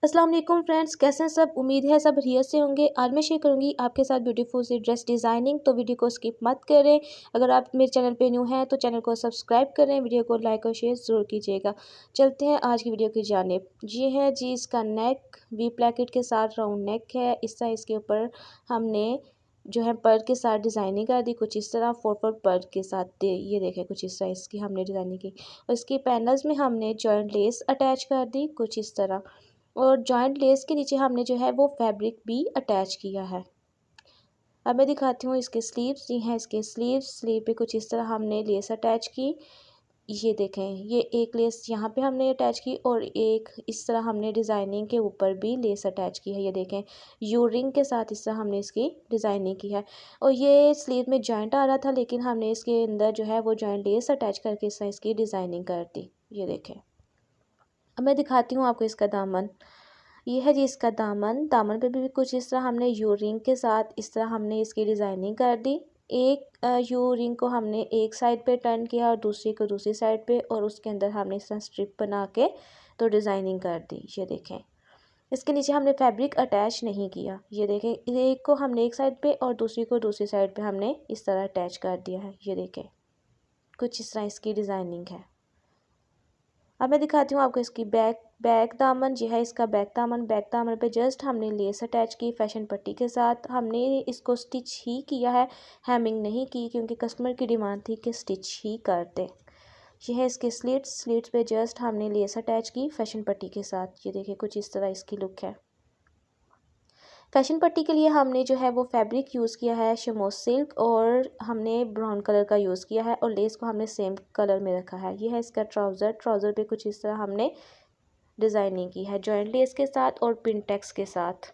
अस्सलाम वालेकुम फ्रेंड्स, कैसे हैं सब। उम्मीद है सब खैरियत से होंगे। आज मैं शेयर करूंगी आपके साथ ब्यूटीफुल सी ड्रेस डिज़ाइनिंग। तो वीडियो को स्किप मत करें। अगर आप मेरे चैनल पे न्यू हैं तो चैनल को सब्सक्राइब करें, वीडियो को लाइक और शेयर ज़रूर कीजिएगा। चलते हैं आज की वीडियो की जानिब। ये है जी इसका नेक, वी प्लैकेट के साथ राउंड नेक है। इस तरह इसके ऊपर हमने जो है पर्ल के साथ डिज़ाइनिंग कर दी, कुछ इस तरह 4 पर्ल के साथ। ये देखें, कुछ इस तरह इसकी हमने डिज़ाइनिंग की और इसकी पैनल्स में हमने जॉइंट लेस अटैच कर दी कुछ इस तरह। और जॉइंट लेस के नीचे हमने जो है वो फैब्रिक भी अटैच किया है। अब मैं दिखाती हूँ इसके स्लीव्स। ये हैं इसके स्लीव्स। स्लीव पे कुछ इस तरह हमने लेस अटैच की। ये देखें, ये एक लेस यहाँ पे हमने अटैच की और एक इस तरह हमने डिज़ाइनिंग के ऊपर भी लेस अटैच की है। ये देखें, यू रिंग के साथ इस तरह हमने इसकी डिज़ाइनिंग की है। और ये स्लीव में जॉइंट आ रहा था, लेकिन हमने इसके अंदर जो है वो जॉइंट लेस अटैच करके इस तरह इसकी डिज़ाइनिंग कर दी। ये देखें। अब मैं दिखाती हूँ आपको इसका दामन। ये है जी इसका दामन। दामन पे भी कुछ इस तरह हमने यू रिंग के साथ इस तरह हमने इसकी डिज़ाइनिंग कर दी। एक यू रिंग को हमने एक साइड पे टर्न किया और दूसरी को दूसरी साइड पे, और उसके अंदर हमने इस तरह स्ट्रिप बना के तो डिज़ाइनिंग कर दी। ये देखें, इसके नीचे हमने फैब्रिक अटैच नहीं किया। ये देखें, एक को हमने एक साइड पे और दूसरी को दूसरी साइड पे हमने इस तरह अटैच कर दिया है। ये देखें, कुछ इस तरह इसकी डिज़ाइनिंग है। अब मैं दिखाती हूँ आपको इसकी बैक दामन। जी है इसका बैक दामन। बैक दामन पे जस्ट हमने लेस अटैच की फैशन पट्टी के साथ। हमने इसको स्टिच ही किया है, हेमिंग नहीं की, क्योंकि कस्टमर की डिमांड थी कि स्टिच ही कर दे। ये है इसके स्लिट्स। स्लिट्स पे जस्ट हमने लेस अटैच की फैशन पट्टी के साथ। ये देखिए, कुछ इस तरह इसकी लुक है। फैशन पट्टी के लिए हमने जो है वो फैब्रिक यूज़ किया है शमोस सिल्क, और हमने ब्राउन कलर का यूज़ किया है, और लेस को हमने सेम कलर में रखा है। ये है इसका ट्राउज़र। ट्राउज़र पे कुछ इस तरह हमने डिज़ाइनिंग की है जॉइंट लेस के साथ और पिनटेक्स के साथ।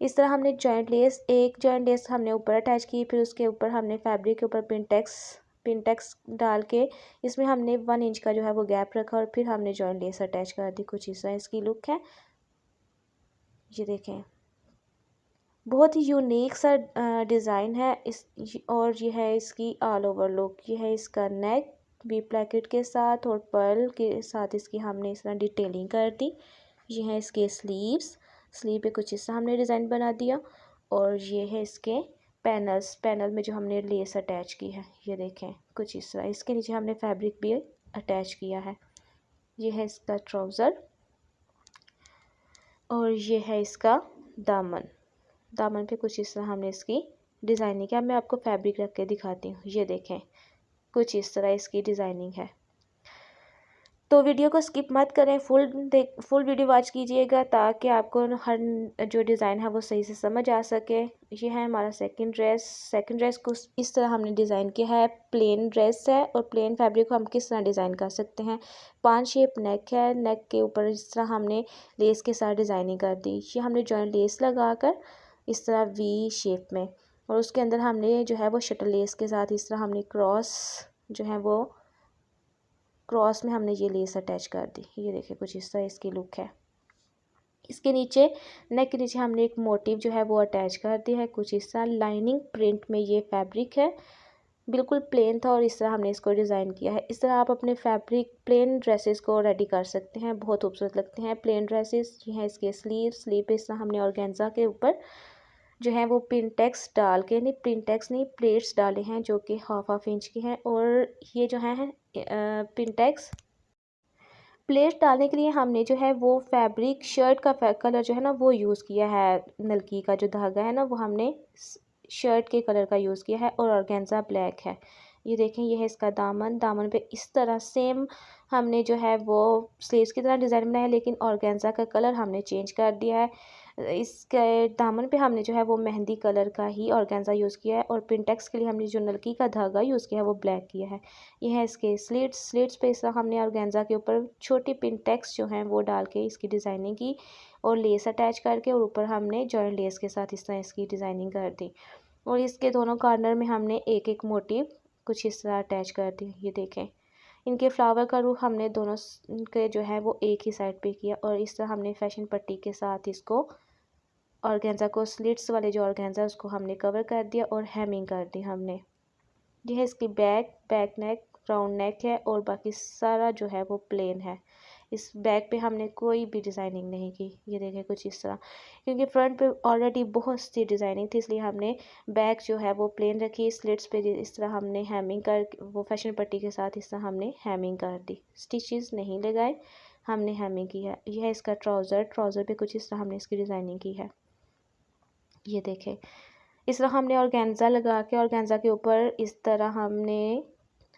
इस तरह हमने जॉइंट लेस, एक जॉइंट लेस हमने ऊपर अटैच की, फिर उसके ऊपर हमने फैब्रिक के ऊपर पिनटेक्स डाल के इसमें हमने 1 इंच का जो है वो गैप रखा, और फिर हमने जॉइंट लेस अटैच कर दी। कुछ इस तरह इसकी लुक है। ये देखें, बहुत ही यूनिक सा डिज़ाइन है और ये है इसकी ऑल ओवर लुक। ये है इसका नेक, वी प्लैकेट के साथ और पर्ल के साथ इसकी हमने इस तरह डिटेलिंग कर दी। ये है इसके स्लीव्स। स्लीव पे कुछ इस तरह हमने डिज़ाइन बना दिया, और ये है इसके पैनल्स। पैनल में जो हमने लेस अटैच की है। ये देखें, कुछ इस तरह। इसके नीचे हमने फैब्रिक भी अटैच किया है। ये है इसका ट्राउज़र, और ये है इसका दामन। दामन पे कुछ इस तरह हमने इसकी डिज़ाइनिंग किया। मैं आपको फैब्रिक रख के दिखाती हूँ। ये देखें, कुछ इस तरह इसकी डिज़ाइनिंग है। तो वीडियो को स्किप मत करें, फुल वीडियो वॉच कीजिएगा, ताकि आपको हर जो डिज़ाइन है वो सही से समझ आ सके। ये है हमारा सेकंड ड्रेस। सेकंड ड्रेस को इस तरह हमने डिज़ाइन किया है। प्लेन ड्रेस है, और प्लेन फैब्रिक को हम किस तरह डिज़ाइन कर सकते हैं। 5 शेप नेक है। नेक के ऊपर इस तरह हमने लेस के साथ डिज़ाइनिंग कर दी। ये हमने जॉइंट लेस लगा कर इस तरह वी शेप में, और उसके अंदर हमने जो है वो शटल लेस के साथ इस तरह हमने जो है वो क्रॉस में हमने ये लेस अटैच कर दी। ये देखिए, कुछ इस तरह इसकी लुक है। इसके नीचे नेक के नीचे हमने एक मोटिव जो है वो अटैच कर दिया है। कुछ इस तरह लाइनिंग प्रिंट में ये फैब्रिक है। बिल्कुल प्लेन था और इस तरह हमने इसको डिज़ाइन किया है। इस तरह आप अपने फैब्रिक प्लेन ड्रेसेस को रेडी कर सकते हैं, बहुत खूबसूरत लगते हैं प्लेन ड्रेसेस। ये है इसके स्लीव पे इस तरह हमने ऑर्गेन्जा के ऊपर जो है वो पिनटेक्स डाल के, नहीं पिनटेक्स नहीं, प्लेट्स डाले हैं जो कि हाफ इंच की हैं। और ये जो है पिनटेक्स प्लेट डालने के लिए हमने जो है वो फैब्रिक शर्ट का कलर जो है ना वो यूज़ किया है। नलकी का जो धागा है ना वो हमने शर्ट के कलर का यूज़ किया है, और ऑर्गेन्जा ब्लैक है। ये देखें, ये है इसका दामन। दामन पे इस तरह सेम हमने जो है वो स्लीव्स की तरह डिज़ाइन बनाया है, लेकिन ऑर्गेन्जा का कलर हमने चेंज कर दिया है। इसके दामन पे हमने जो है वो मेहंदी कलर का ही ऑर्गेन्जा यूज़ किया है, और पिनटेक्स के लिए हमने जो नलकी का धागा यूज़ किया है वो ब्लैक किया है। ये है इसके स्लिट्स पे इस तरह हमने ऑर्गेन्जा के ऊपर छोटी पिनटेक्स जो हैं वो डाल के इसकी डिज़ाइनिंग की, और लेस अटैच करके, और ऊपर हमने जॉइंट लेस के साथ इस तरह इसकी डिज़ाइनिंग कर दी। और इसके दोनों कॉर्नर में हमने एक एक मोटिव कुछ इस तरह अटैच कर दी। ये देखें, इनके फ्लावर का रूप हमने दोनों के जो है वो एक ही साइड पे किया, और इस तरह हमने फैशन पट्टी के साथ इसको ऑर्गेन्जा को, स्लिट्स वाले जो ऑर्गेन्जा है उसको हमने कवर कर दिया और हेमिंग कर दी हमने। यह है इसकी बैक नेक, राउंड नेक है, और बाकी सारा जो है वो प्लेन है। इस बैग पे हमने कोई भी डिज़ाइनिंग नहीं की। ये देखें कुछ इस तरह, क्योंकि फ्रंट पे ऑलरेडी बहुत सी डिज़ाइनिंग थी, इसलिए हमने बैग जो है वो प्लेन रखी। स्लिट्स पे इस तरह हमने हैमिंग कर, वो फैशन पट्टी के साथ इस तरह हमने हैमिंग कर दी। स्टिचेस नहीं लगाए, हमने हैमिंग की है। यह है इसका ट्राउज़र पे कुछ इस तरह हमने इसकी डिज़ाइनिंग की है। ये देखें, इस तरह हमने ऑर्गेन्जा लगा के, ऑर्गेन्जा के ऊपर इस तरह हमने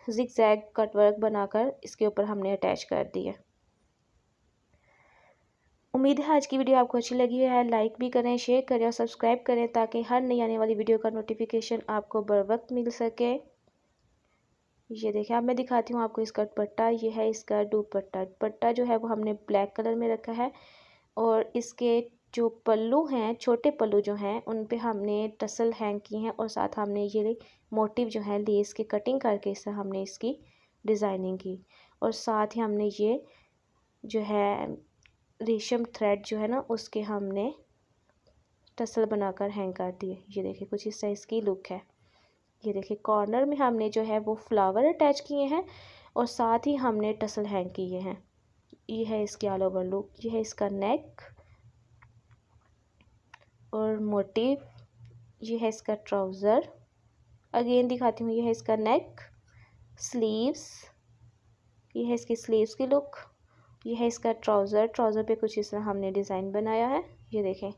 ज़िगज़ैग कटवर्क बनाकर इसके ऊपर हमने अटैच कर दिया। उम्मीद है आज की वीडियो आपको अच्छी लगी है। लाइक भी करें, शेयर करें और सब्सक्राइब करें ताकि हर नई आने वाली वीडियो का नोटिफिकेशन आपको बर वक्त मिल सके। ये देखिए, अब मैं दिखाती हूँ आपको इसका दुपट्टा। ये है इसका दुपट्टा। दुपट्टा जो है वो हमने ब्लैक कलर में रखा है और इसके जो पल्लू हैं, छोटे पल्लू जो हैं, उन पे हमने टसल हैंग की हैं और साथ हमने ये मोटिव जो है लेस की कटिंग करके इससे हमने इसकी डिज़ाइनिंग की और साथ ही हमने ये जो है रेशम थ्रेड जो है ना उसके हमने टसल बनाकर हैंग कर दिए। ये देखिए कुछ इस साइज़ की लुक है। ये देखिए कॉर्नर में हमने जो है वो फ्लावर अटैच किए हैं और साथ ही हमने टसल हैंग किए हैं। ये है इसकी ऑल ओवर लुक। ये है इसका नेक और मोटिव। ये है इसका ट्राउज़र। अगेन दिखाती हूँ, ये है इसका नेक, स्लीव्स। ये है इसकी स्लीव्स की लुक। ये है इसका ट्राउज़र पे कुछ इस तरह हमने डिज़ाइन बनाया है। ये देखें,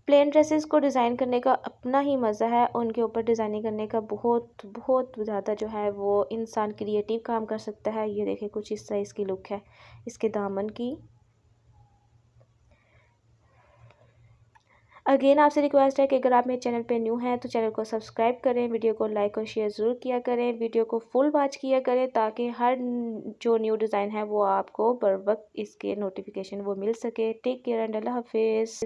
प्लेन ड्रेसेस को डिज़ाइन करने का अपना ही मज़ा है। उनके ऊपर डिज़ाइनिंग करने का बहुत बहुत ज़्यादा जो है वो इंसान क्रिएटिव काम कर सकता है। ये देखें कुछ इस तरह इसकी लुक है इसके दामन की। अगेन आपसे रिक्वेस्ट है कि अगर आप मेरे चैनल पे न्यू हैं तो चैनल को सब्सक्राइब करें, वीडियो को लाइक और शेयर ज़रूर किया करें, वीडियो को फुल वॉच किया करें ताकि हर जो न्यू डिज़ाइन है वो आपको बर वक्त इसके नोटिफिकेशन वो मिल सके। टेक केयर एंड अल्लाह हाफिज़।